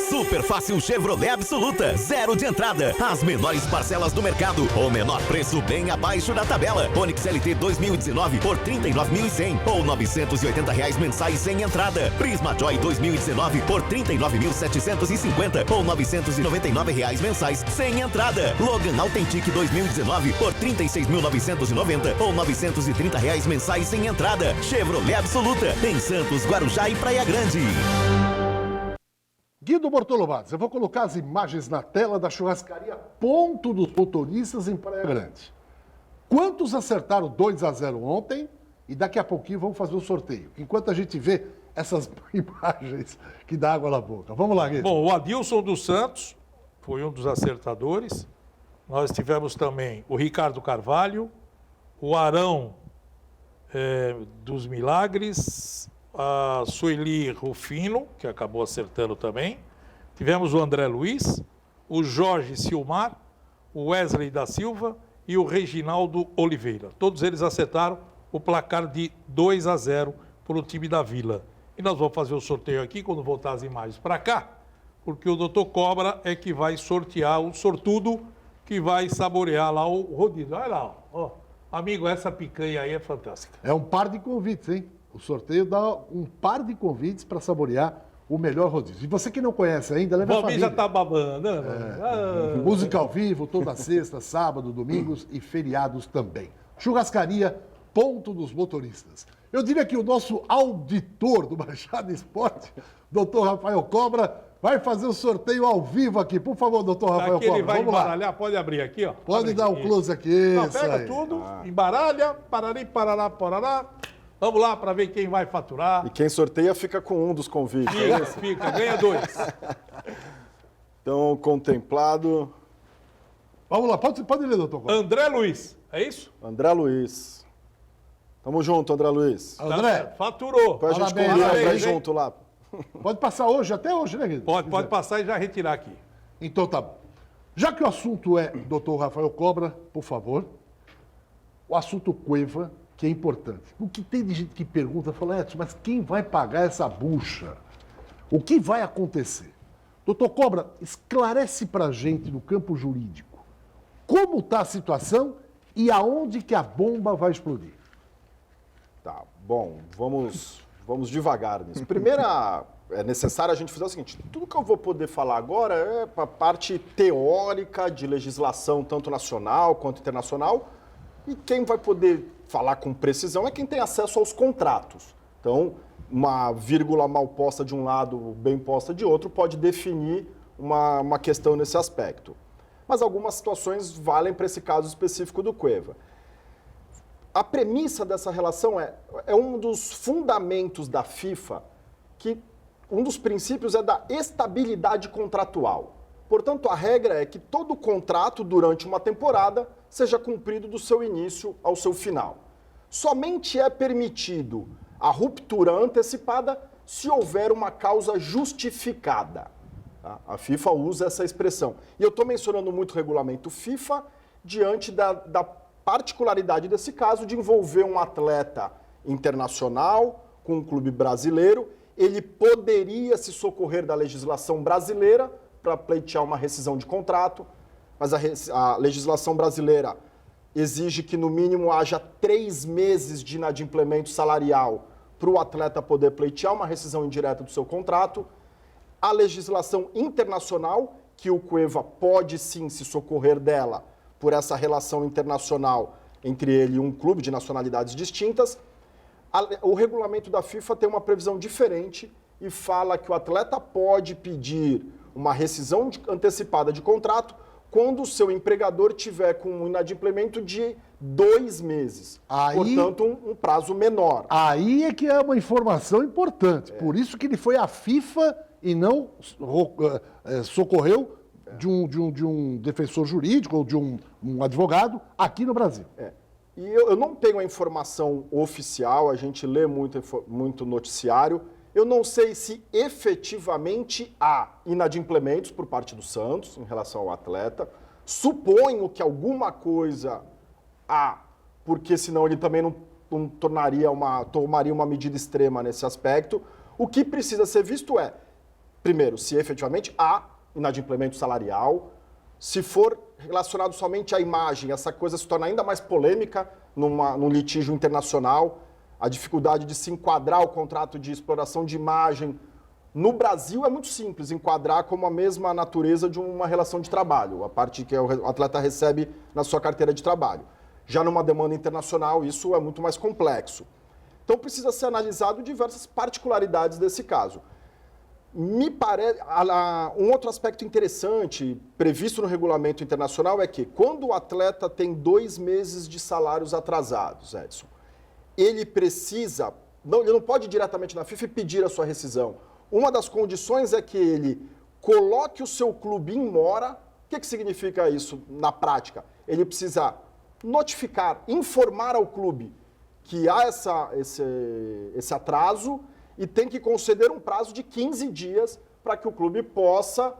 Super fácil Chevrolet Absoluta, 0 de entrada, as menores parcelas do mercado, o menor preço bem abaixo da tabela. Onix LT 2019 por R$ 39.100 ou R$ 980 mensais sem entrada. Prisma Joy 2019 por R$ 39.750 ou R$ 999 mensais sem entrada. Logan Authentic 2019 por R$ 36.990 ou R$ 930 mensais sem entrada. Chevrolet Absoluta, em Santos, Guarujá e Praia Grande. Guido Bortolomates, eu vou colocar as imagens na tela da churrascaria Ponto dos Motoristas em Praia Grande. Quantos acertaram 2-0 ontem? E daqui a pouquinho vamos fazer o sorteio. Enquanto a gente vê essas imagens que dá água na boca. Vamos lá, Guido. Bom, o Adilson dos Santos foi um dos acertadores. Nós tivemos também o Ricardo Carvalho, o Arão dos Milagres, a Sueli Rufino, que acabou acertando também. Tivemos o André Luiz, o Jorge Silmar, o Wesley da Silva e o Reginaldo Oliveira. Todos eles acertaram o placar de 2-0 para o time da Vila. E nós vamos fazer o sorteio aqui, quando voltar as imagens para cá, porque o Dr. Cobra é que vai sortear o sortudo que vai saborear lá o rodízio. Olha lá, ó. Amigo, essa picanha aí é fantástica. É um par de convites, hein? O sorteio dá um par de convites para saborear o melhor rodízio. E você que não conhece ainda, leva a família. já tá babando, né? Música ao vivo, toda sexta, sábado, domingos e feriados também. Churrascaria Ponto dos Motoristas. Eu diria que o nosso auditor do Baixada Esporte, doutor Rafael Cobra, vai fazer o sorteio ao vivo aqui. Por favor, doutor Rafael Aqui Cobra, ele vai vamos lá. embaralhar, pode abrir aqui, ó. Pode dar um close aqui. Não, isso pega aí. tudo, embaralha, parari, parará, parará. Vamos lá para ver quem vai faturar. E quem sorteia fica com um dos convites. é esse? Fica, ganha 2. Então, contemplado, Vamos lá, pode ler, doutor Cobra. André Luiz, é isso? André Luiz. Tamo junto, André Luiz. Tá André, certo, faturou. Depois a gente Parabéns, combina parabéns, pra ir hein? junto lá. pode passar hoje, até hoje, né, Guido? Pode passar e já retirar aqui. Então tá bom. Já que o assunto é doutor Rafael Cobra, por favor, o assunto Cueva, que é importante. O que tem de gente que pergunta, fala, Edson, mas quem vai pagar essa bucha? O que vai acontecer? Doutor Cobra, esclarece pra gente no campo jurídico como está a situação e aonde que a bomba vai explodir. Tá, bom, vamos vamos devagar nisso. Primeiro, é necessário a gente fazer o seguinte, tudo que eu vou poder falar agora é para a parte teórica de legislação, tanto nacional quanto internacional, e quem vai poder falar com precisão é quem tem acesso aos contratos. Então, uma vírgula mal posta de um lado, bem posta de outro, pode definir uma questão nesse aspecto. Mas algumas situações valem para esse caso específico do Cueva. A premissa dessa relação é um dos fundamentos da FIFA, que um dos princípios é da estabilidade contratual. Portanto, a regra é que todo contrato durante uma temporada seja cumprido do seu início ao seu final. Somente é permitido a ruptura antecipada se houver uma causa justificada. Tá? A FIFA usa essa expressão. E eu estou mencionando muito o regulamento FIFA diante da particularidade desse caso de envolver um atleta internacional com um clube brasileiro. Ele poderia se socorrer da legislação brasileira para pleitear uma rescisão de contrato, mas a legislação brasileira exige que no mínimo haja 3 meses de inadimplemento salarial para o atleta poder pleitear uma rescisão indireta do seu contrato. A legislação internacional, que o Cueva pode sim se socorrer dela por essa relação internacional entre ele e um clube de nacionalidades distintas. O regulamento da FIFA tem uma previsão diferente e fala que o atleta pode pedir uma rescisão antecipada de contrato quando o seu empregador tiver com um inadimplemento de 2 meses. Portanto, um prazo menor. Aí é que é uma informação importante. Por isso que ele foi à FIFA e não socorreu de um defensor jurídico ou de um advogado aqui no Brasil. E eu não tenho a informação oficial, a gente lê muito noticiário. Eu não sei se efetivamente há inadimplementos por parte do Santos em relação ao atleta. Suponho que alguma coisa há, porque senão ele também não tomaria uma medida extrema nesse aspecto. O que precisa ser visto é, primeiro, se efetivamente há inadimplemento salarial. Se for relacionado somente à imagem, essa coisa se torna ainda mais polêmica num litígio internacional. A dificuldade de se enquadrar o contrato de exploração de imagem. No Brasil é muito simples enquadrar como a mesma natureza de uma relação de trabalho, a parte que o atleta recebe na sua carteira de trabalho. Já numa demanda internacional, isso é muito mais complexo. Então precisa ser analisado diversas particularidades desse caso. Me parece, um outro aspecto interessante previsto no regulamento internacional é que quando o atleta tem 2 meses de salários atrasados, Edson, ele não pode ir diretamente na FIFA e pedir a sua rescisão. Uma das condições é que ele coloque o seu clube em mora. O que significa isso na prática? Ele precisa notificar, informar ao clube que há esse atraso e tem que conceder um prazo de 15 dias para que o clube possa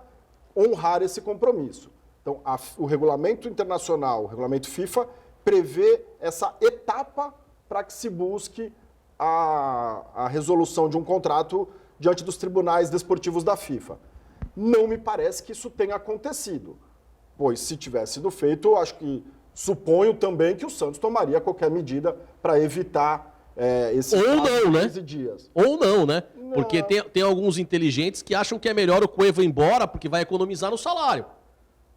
honrar esse compromisso. Então, o regulamento internacional, o regulamento FIFA, prevê essa etapa para que se busque a resolução de um contrato diante dos tribunais desportivos da FIFA. Não me parece que isso tenha acontecido, pois se tivesse sido feito, suponho também que o Santos tomaria qualquer medida para evitar esse prazo de 15 dias. Ou não, né? Não. Porque tem alguns inteligentes que acham que é melhor o Cueva ir embora porque vai economizar no salário.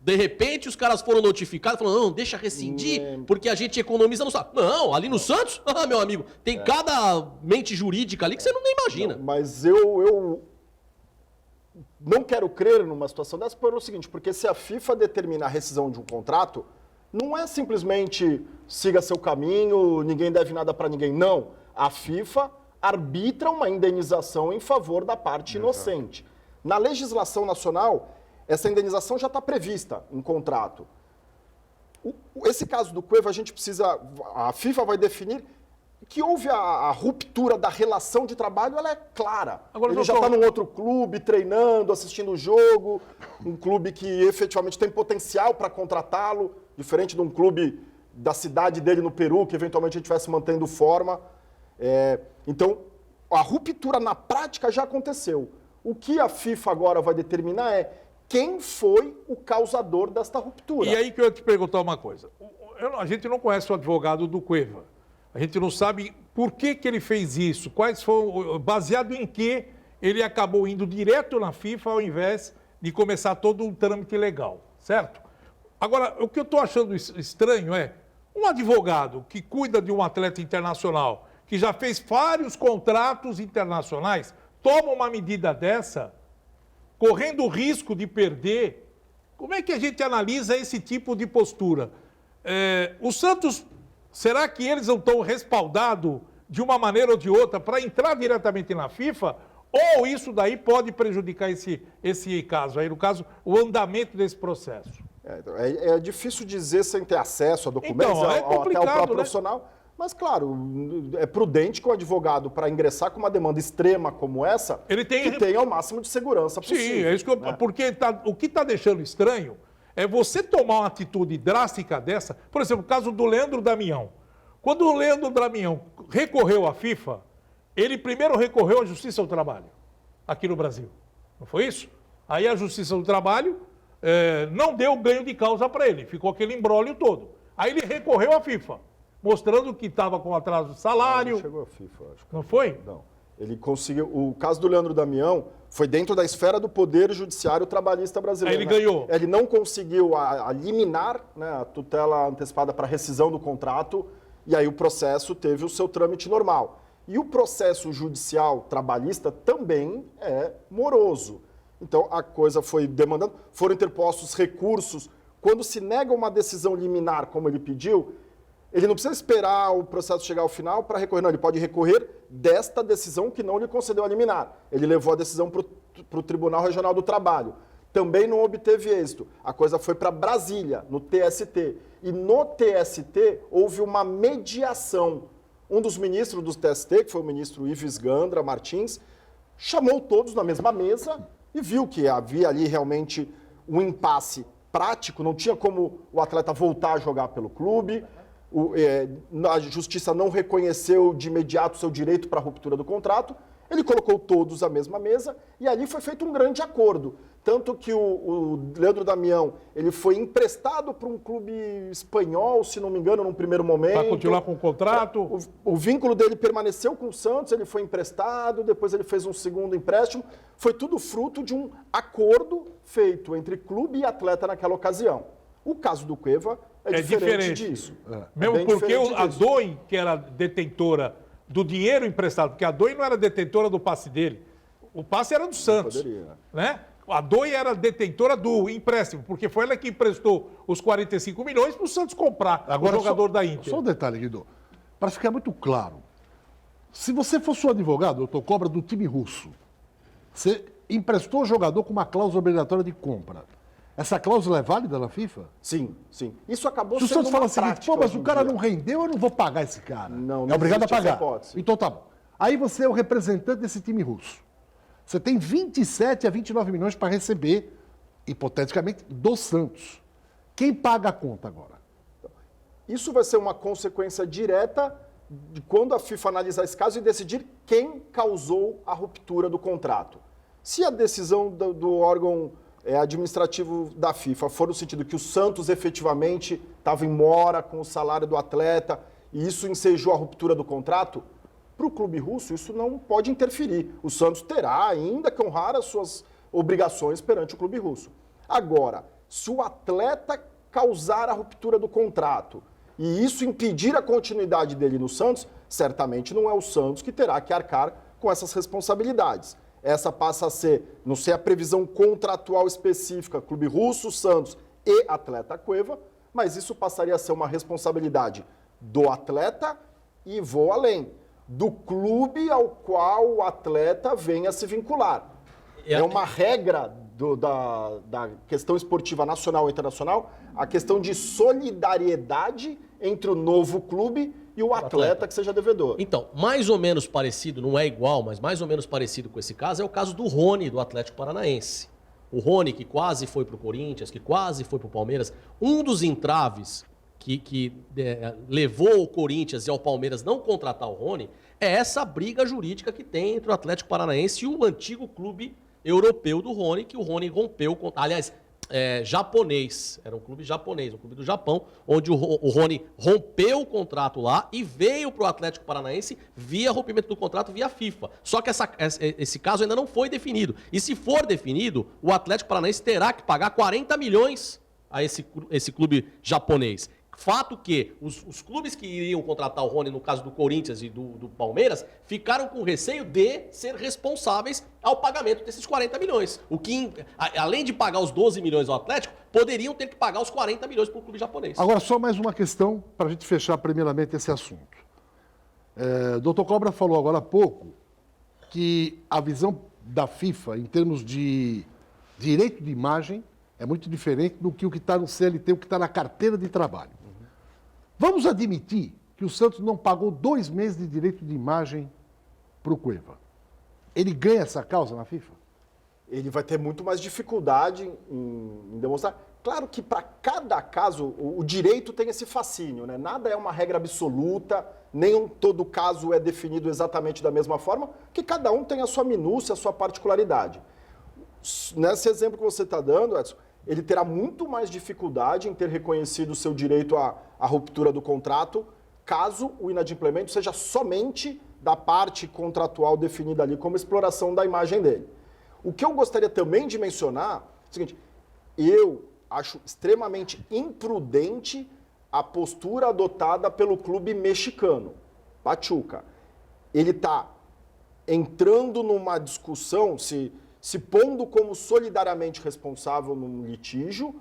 De repente, os caras foram notificados, falaram, não, deixa rescindir, porque a gente economiza no salário. Não, ali no Santos, meu amigo, tem cada mente jurídica ali que você não nem imagina. Não, mas eu não quero crer numa situação dessa pelo seguinte, porque se a FIFA determina a rescisão de um contrato, não é simplesmente siga seu caminho, ninguém deve nada para ninguém. Não, a FIFA arbitra uma indenização em favor da parte inocente. Na legislação nacional, essa indenização já está prevista em contrato. Esse caso do Cueva, a FIFA vai definir que houve a ruptura da relação de trabalho, ela é clara. Agora, ele já está num outro clube, treinando, assistindo o jogo, um clube que efetivamente tem potencial para contratá-lo, diferente de um clube da cidade dele no Peru, que eventualmente a gente estivesse mantendo forma. Então, a ruptura na prática já aconteceu. O que a FIFA agora vai determinar é quem foi o causador desta ruptura. E aí que eu ia te perguntar uma coisa. A gente não conhece o advogado do Cueva. A gente não sabe por que ele fez isso, quais foram, baseado em que ele acabou indo direto na FIFA ao invés de começar todo um trâmite legal, certo? Agora, o que eu estou achando estranho é um advogado que cuida de um atleta internacional, que já fez vários contratos internacionais, toma uma medida dessa, correndo o risco de perder. Como é que a gente analisa esse tipo de postura? O Santos, será que eles não estão respaldados de uma maneira ou de outra para entrar diretamente na FIFA? Ou isso daí pode prejudicar esse caso aí, no caso, o andamento desse processo? É difícil dizer sem ter acesso a documentos, Então, é até o complicado, próprio né? profissional. Mas, claro, é prudente que o advogado, para ingressar com uma demanda extrema como essa, que tenha o máximo de segurança possível. Sim, é isso que eu, porque o que está deixando estranho é você tomar uma atitude drástica dessa. Por exemplo, o caso do Leandro Damião. Quando o Leandro Damião recorreu à FIFA, ele primeiro recorreu à Justiça do Trabalho, aqui no Brasil. Não foi isso? Aí a Justiça do Trabalho não deu ganho de causa para ele, ficou aquele imbróglio todo. Aí ele recorreu à FIFA, mostrando que estava com atraso de salário. Não chegou à FIFA, acho. Não foi? Não. Ele conseguiu. O caso do Leandro Damião foi dentro da esfera do Poder Judiciário Trabalhista brasileiro. Aí ele ganhou. Ele não conseguiu a liminar, né, a tutela antecipada para rescisão do contrato, e aí o processo teve o seu trâmite normal. E o processo judicial trabalhista também é moroso. Então a coisa foi demandando, foram interpostos recursos. Quando se nega uma decisão liminar, como ele pediu, ele não precisa esperar o processo chegar ao final para recorrer, não. Ele pode recorrer desta decisão que não lhe concedeu a liminar. Ele levou a decisão para o Tribunal Regional do Trabalho. Também não obteve êxito. A coisa foi para Brasília, no TST. E no TST houve uma mediação. Um dos ministros do TST, que foi o ministro Ives Gandra Martins, chamou todos na mesma mesa e viu que havia ali realmente um impasse prático, não tinha como o atleta voltar a jogar pelo clube. A justiça não reconheceu de imediato o seu direito para a ruptura do contrato. Ele colocou todos à mesma mesa e ali foi feito um grande acordo. Tanto que o Leandro Damião ele foi emprestado para um clube espanhol, se não me engano, num primeiro momento. Para continuar com o contrato. O vínculo dele permaneceu com o Santos, ele foi emprestado, depois ele fez um segundo empréstimo. Foi tudo fruto de um acordo feito entre clube e atleta naquela ocasião. O caso do Cueva é diferente disso. Mesmo porque a DOI, que era detentora do dinheiro emprestado, porque a DOI não era detentora do passe dele, o passe era do Santos. Né? A DOI era detentora do empréstimo, porque foi ela que emprestou os 45 milhões para o Santos comprar o jogador da Inter. Só um detalhe, Guido, para ficar muito claro. Se você fosse um advogado, doutor Cobra, do time russo, você emprestou o jogador com uma cláusula obrigatória de compra. Essa cláusula é válida na FIFA? Sim, sim. Isso acabou sendo. Se o Santos fala o seguinte, pô, mas o cara não rendeu, eu não vou pagar esse cara. Não, é obrigado a pagar. Então tá bom. Aí você é o representante desse time russo. Você tem 27 a 29 milhões para receber, hipoteticamente, do Santos. Quem paga a conta agora? Isso vai ser uma consequência direta de quando a FIFA analisar esse caso e decidir quem causou a ruptura do contrato. Se a decisão do órgão administrativo da FIFA for no sentido que o Santos efetivamente estava em mora com o salário do atleta e isso ensejou a ruptura do contrato, para o clube russo isso não pode interferir. O Santos terá ainda que honrar as suas obrigações perante o clube russo. Agora, se o atleta causar a ruptura do contrato e isso impedir a continuidade dele no Santos, certamente não é o Santos que terá que arcar com essas responsabilidades. Essa passa a ser, não sei a previsão contratual específica, Clube Russo, Santos e Atleta Cueva, mas isso passaria a ser uma responsabilidade do atleta e vou além, do clube ao qual o atleta venha se vincular. É uma regra da questão esportiva nacional e internacional, a questão de solidariedade entre o novo clube e o atleta que seja devedor. Então, mais ou menos parecido, não é igual, mas mais ou menos parecido com esse caso é o caso do Rony, do Atlético Paranaense. O Rony, que quase foi para o Corinthians, que quase foi para o Palmeiras. Um dos entraves que levou o Corinthians e ao Palmeiras não contratar o Rony é essa briga jurídica que tem entre o Atlético Paranaense e o antigo clube europeu do Rony, que o Rony rompeu, aliás, japonês. Era um clube japonês, um clube do Japão, onde o Rony rompeu o contrato lá e veio para o Atlético Paranaense via rompimento do contrato via FIFA. Só que esse caso ainda não foi definido. E se for definido, o Atlético Paranaense terá que pagar 40 milhões a esse clube japonês. Fato que os clubes que iriam contratar o Rony, no caso do Corinthians e do Palmeiras, ficaram com receio de ser responsáveis ao pagamento desses 40 milhões. O que, além de pagar os 12 milhões ao Atlético, poderiam ter que pagar os 40 milhões para o clube japonês. Agora, só mais uma questão para a gente fechar primeiramente esse assunto. Dr. Cobra falou agora há pouco que a visão da FIFA, em termos de direito de imagem, é muito diferente do que o que está no CLT, o que está na carteira de trabalho. Vamos admitir que o Santos não pagou 2 meses de direito de imagem para o Cueva. Ele ganha essa causa na FIFA? Ele vai ter muito mais dificuldade em demonstrar. Claro que para cada caso, o direito tem esse fascínio, né? Nada é uma regra absoluta, nem todo caso é definido exatamente da mesma forma, que cada um tem a sua minúcia, a sua particularidade. Nesse exemplo que você está dando, Edson, ele terá muito mais dificuldade em ter reconhecido o seu direito à ruptura do contrato, caso o inadimplemento seja somente da parte contratual definida ali como exploração da imagem dele. O que eu gostaria também de mencionar é o seguinte: eu acho extremamente imprudente a postura adotada pelo clube mexicano, Pachuca. Ele está entrando numa discussão, se pondo como solidariamente responsável num litígio,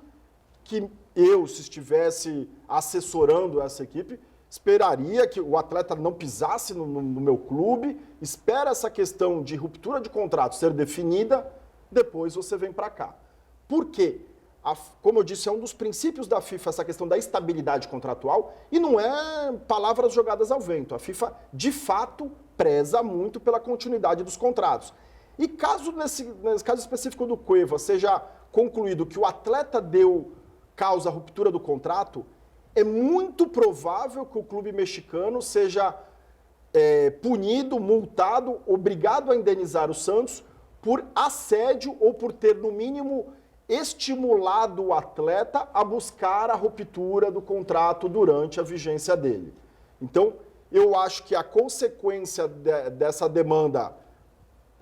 que eu, se estivesse assessorando essa equipe, esperaria que o atleta não pisasse no meu clube, espera essa questão de ruptura de contrato ser definida, depois você vem para cá. Por quê? Como eu disse, é um dos princípios da FIFA essa questão da estabilidade contratual, e não é palavras jogadas ao vento. A FIFA, de fato, preza muito pela continuidade dos contratos. E caso, nesse caso específico do Cueva, seja concluído que o atleta deu causa à ruptura do contrato, é muito provável que o clube mexicano seja punido, multado, obrigado a indenizar o Santos por assédio ou por ter, no mínimo, estimulado o atleta a buscar a ruptura do contrato durante a vigência dele. Então, eu acho que a consequência dessa demanda,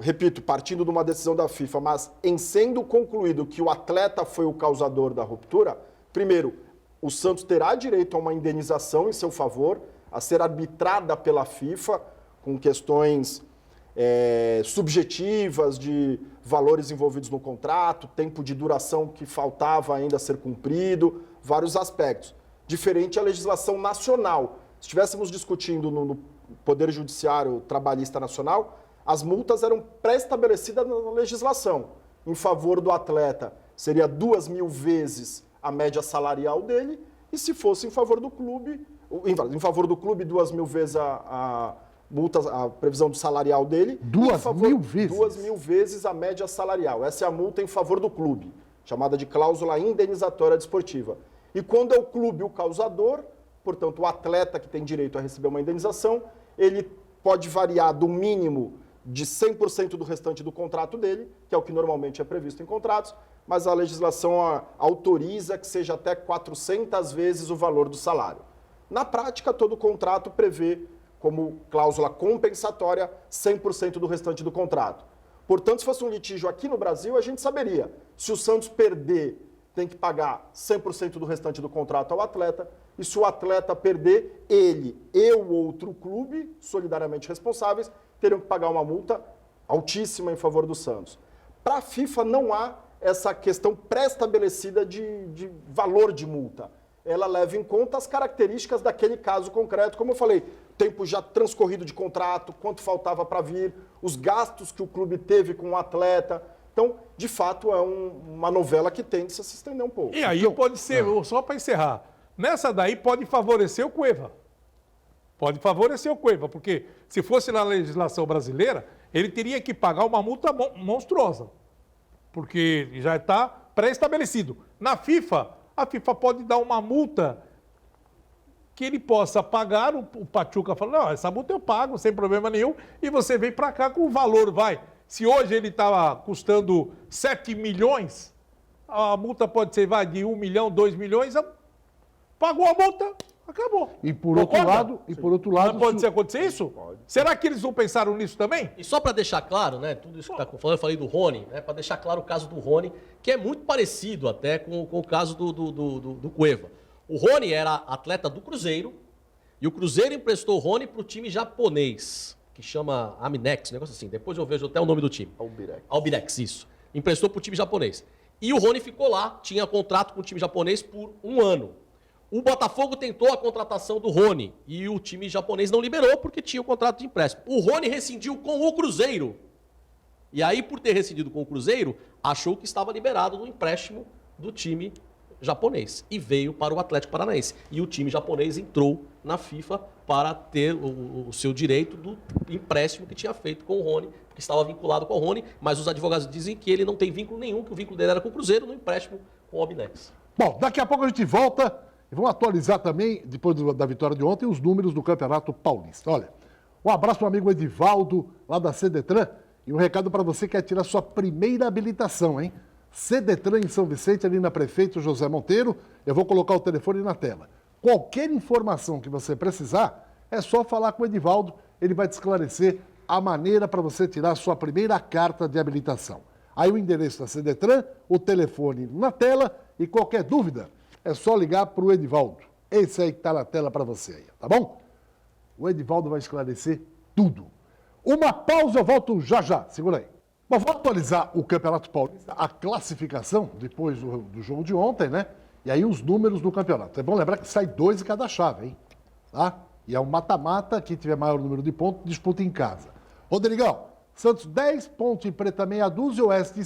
repito, partindo de uma decisão da FIFA, mas em sendo concluído que o atleta foi o causador da ruptura, primeiro, o Santos terá direito a uma indenização em seu favor, a ser arbitrada pela FIFA, com questões subjetivas de valores envolvidos no contrato, tempo de duração que faltava ainda a ser cumprido, vários aspectos. Diferente à legislação nacional. Se estivéssemos discutindo no Poder Judiciário Trabalhista Nacional, as multas eram pré-estabelecidas na legislação. Em favor do atleta, seria 2.000 vezes a média salarial dele, e se fosse em favor do clube, 2.000 vezes a multa, a previsão do salarial dele. 2.000 vezes? 2.000 vezes a média salarial. Essa é a multa em favor do clube, chamada de cláusula indenizatória desportiva. E quando é o clube o causador, portanto, o atleta que tem direito a receber uma indenização, ele pode variar do mínimo de 100% do restante do contrato dele, que é o que normalmente é previsto em contratos, mas a legislação autoriza que seja até 400 vezes o valor do salário. Na prática, todo contrato prevê como cláusula compensatória 100% do restante do contrato. Portanto, se fosse um litígio aqui no Brasil, a gente saberia. Se o Santos perder, tem que pagar 100% do restante do contrato ao atleta, e se o atleta perder, ele e o outro clube, solidariamente responsáveis, teriam que pagar uma multa altíssima em favor do Santos. Para a FIFA não há essa questão pré-estabelecida de valor de multa. Ela leva em conta as características daquele caso concreto, como eu falei, tempo já transcorrido de contrato, quanto faltava para vir, os gastos que o clube teve com o atleta. Então, de fato, é uma novela que tende a se estender um pouco. E aí pode ser, só para encerrar, nessa daí pode favorecer o Cueva. Pode favorecer o Cueva, porque se fosse na legislação brasileira, ele teria que pagar uma multa monstruosa, porque já está pré-estabelecido. Na FIFA, a FIFA pode dar uma multa que ele possa pagar, o Pachuca fala, não, essa multa eu pago sem problema nenhum, e você vem para cá com o valor, vai. Se hoje ele estava custando 7 milhões, a multa pode ser de 1 milhão, 2 milhões, pagou a multa, acabou. E por outro lado, Não pode acontecer isso? Pode. Será que eles não pensaram nisso também? E só para deixar claro, né, tudo isso que está falando, eu falei do Rony, né, para deixar claro o caso do Rony, que é muito parecido até com o caso do Cueva. O Rony era atleta do Cruzeiro, e o Cruzeiro emprestou o Rony para o time japonês, que chama Aminex, um negócio assim. Depois eu vejo até o nome do time. Albirex, isso. Emprestou para o time japonês. E o Rony ficou lá, tinha contrato com o time japonês por 1 ano. O Botafogo tentou a contratação do Rony e o time japonês não liberou porque tinha o contrato de empréstimo. O Rony rescindiu com o Cruzeiro. E aí, por ter rescindido com o Cruzeiro, achou que estava liberado do empréstimo do time japonês e veio para o Atlético Paranaense. E o time japonês entrou na FIFA para ter o seu direito do empréstimo que tinha feito com o Rony, que estava vinculado com o Rony, mas os advogados dizem que ele não tem vínculo nenhum, que o vínculo dele era com o Cruzeiro no empréstimo com o Albinex. Bom, daqui a pouco a gente volta e vamos atualizar também, depois da vitória de ontem, os números do Campeonato Paulista. Olha, um abraço para o amigo Edivaldo, lá da CDTran, e um recado para você que quer tirar sua primeira habilitação, hein? CDTran em São Vicente, ali na Prefeito José Monteiro. Eu vou colocar o telefone na tela. Qualquer informação que você precisar, é só falar com o Edivaldo, ele vai te esclarecer a maneira para você tirar a sua primeira carta de habilitação. Aí o endereço da CDTran, o telefone na tela e qualquer dúvida, é só ligar para o Edivaldo. Esse aí que está na tela para você aí, tá bom? O Edivaldo vai esclarecer tudo. Uma pausa, eu volto já já. Segura aí. Bom, vou atualizar o Campeonato Paulista, a classificação, depois do jogo de ontem, né? E aí os números do campeonato. É bom lembrar que sai 2 em cada chave, hein? Tá? E é um mata-mata, quem tiver maior número de pontos, disputa em casa. Rodrigão, Santos 10, Ponte Preta meia dúzia, Oeste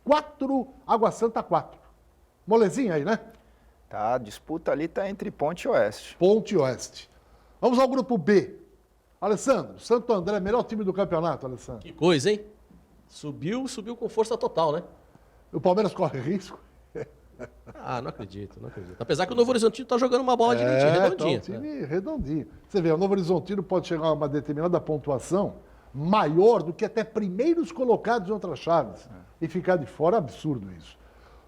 4, Água Santa 4. Molezinha aí, né? Tá, a disputa ali tá entre Ponte e Oeste. Ponte e Oeste. Vamos ao grupo B. Alessandro, Santo André, melhor time do campeonato, Alessandro. Que coisa, hein? Subiu com força total, né? O Palmeiras corre risco? Ah, não acredito. Apesar que o Novo Horizontino tá jogando uma bola redondinha. Tá um time redondinho. Você vê, o Novo Horizontino pode chegar a uma determinada pontuação maior do que até primeiros colocados em outras chaves. E ficar de fora, absurdo isso.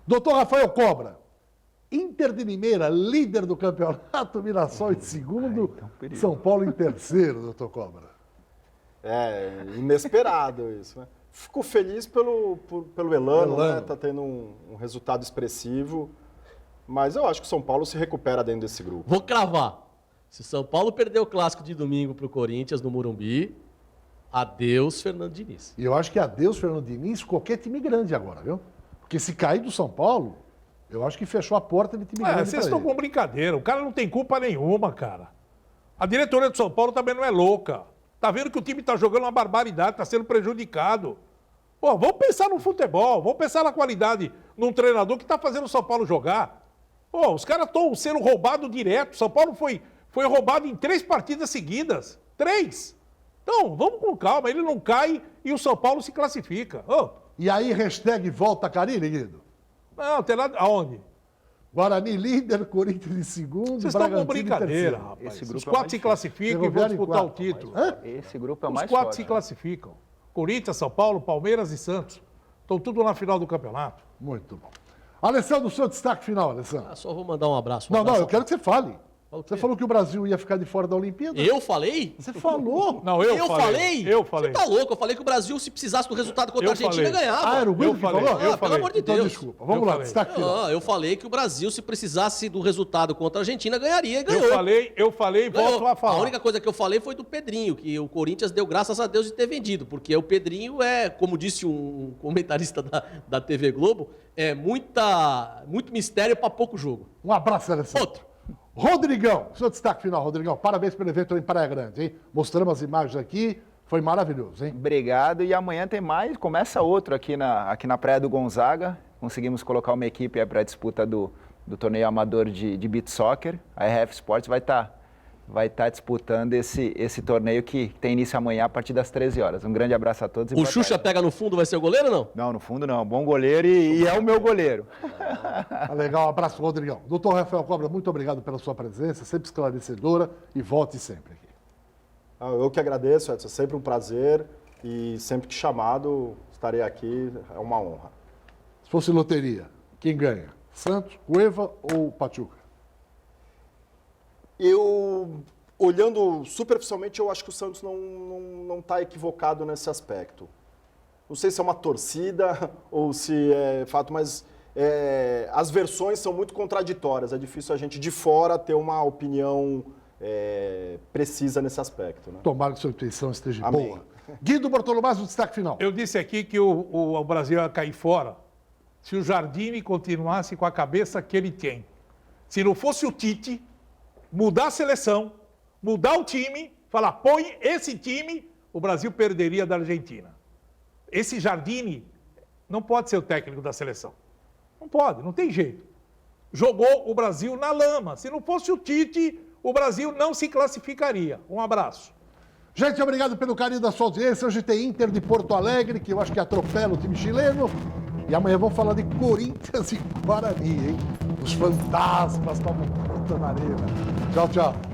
Doutor Rafael Cobra, Inter de Limeira, líder do campeonato, Mirassol em segundo, São Paulo em terceiro, doutor Cobra. É inesperado isso, né? Fico feliz pelo Elano, né? Tá tendo um resultado expressivo. Mas eu acho que o São Paulo se recupera dentro desse grupo. Vou cravar. Se o São Paulo perder o clássico de domingo pro Corinthians no Morumbi, adeus, Fernando Diniz. E eu acho que adeus, Fernando Diniz, qualquer time grande agora, viu? Porque se cair do São Paulo, eu acho que fechou a porta de time grande. Vocês estão com brincadeira. O cara não tem culpa nenhuma, cara. A diretoria do São Paulo também não é louca. Tá vendo que o time tá jogando uma barbaridade, tá sendo prejudicado. Pô, vamos pensar no futebol, vamos pensar na qualidade num treinador que tá fazendo o São Paulo jogar. Pô, os caras estão sendo roubados direto. São Paulo foi roubado em 3 partidas seguidas. 3. Então, vamos com calma. Ele não cai e o São Paulo se classifica. Oh. E aí, hashtag volta Carilli, Guido? Não, tem nada... Aonde? Guarani líder, Corinthians em segundo, Vocês estão com brincadeira, rapaz. Esse grupo os 4 se classificam e vão disputar o título. Esse grupo é o Os mais 4 forte. se classificam. Corinthians, São Paulo, Palmeiras e Santos. Estão tudo na final do campeonato. Muito bom. Alessandro, o seu destaque final, Alessandro. Só vou mandar um abraço. Não, eu quero que você fale. Você falou que o Brasil ia ficar de fora da Olimpíada? Eu falei? Você falou. Não, eu falei. Eu falei. Você tá louco? Eu falei que o Brasil, se precisasse do resultado contra a Argentina, ganhava. Ah, era o Guido que falou? Pelo amor de Deus. Então, desculpa. Vamos lá, destaque final. Eu falei que o Brasil, se precisasse do resultado contra a Argentina, ganharia e ganhou. Eu falei e volto a falar. A única coisa que eu falei foi do Pedrinho, que o Corinthians deu graças a Deus de ter vendido, porque o Pedrinho é, como disse um comentarista da TV Globo, é muito mistério para pouco jogo. Um abraço, Alessandro. Outro. Rodrigão, seu destaque final, Rodrigão. Parabéns pelo evento em Praia Grande, hein? Mostramos as imagens aqui, foi maravilhoso, hein? Obrigado. E amanhã tem mais, começa outro aqui na Praia do Gonzaga. Conseguimos colocar uma equipe para a disputa do torneio amador de beach soccer. A RF Sports vai estar disputando esse torneio que tem início amanhã a partir das 13 horas. Um grande abraço a todos. O Xuxa pega no fundo, vai ser o goleiro ou não? Não, no fundo não. Bom goleiro e é o meu goleiro. Legal, um abraço, Rodrigão. Doutor Rafael Cobra, muito obrigado pela sua presença, sempre esclarecedora e volte sempre aqui. Eu que agradeço, Edson. É sempre um prazer e sempre que chamado estarei aqui, é uma honra. Se fosse loteria? Quem ganha? Santos, Cueva ou Pachuca? Eu, olhando superficialmente, eu acho que o Santos não está equivocado nesse aspecto. Não sei se é uma torcida ou se é fato, mas as versões são muito contraditórias. É difícil a gente de fora ter uma opinião precisa nesse aspecto. Né? Tomara que sua intuição esteja Amém. boa. Guido Bortolomás, o destaque final. Eu disse aqui que o Brasil ia cair fora se o Jardine continuasse com a cabeça que ele tem. Se não fosse o Tite, mudar a seleção, mudar o time, falar, põe esse time, o Brasil perderia da Argentina. Esse Jardine não pode ser o técnico da seleção. Não pode, não tem jeito. Jogou o Brasil na lama. Se não fosse o Tite, o Brasil não se classificaria. Um abraço. Gente, obrigado pelo carinho da sua audiência. Hoje tem Inter de Porto Alegre, que eu acho que atropela o time chileno. E amanhã vamos falar de Corinthians e Guarani, hein? Os fantasmas tomam conta na arena. Tchau, tchau.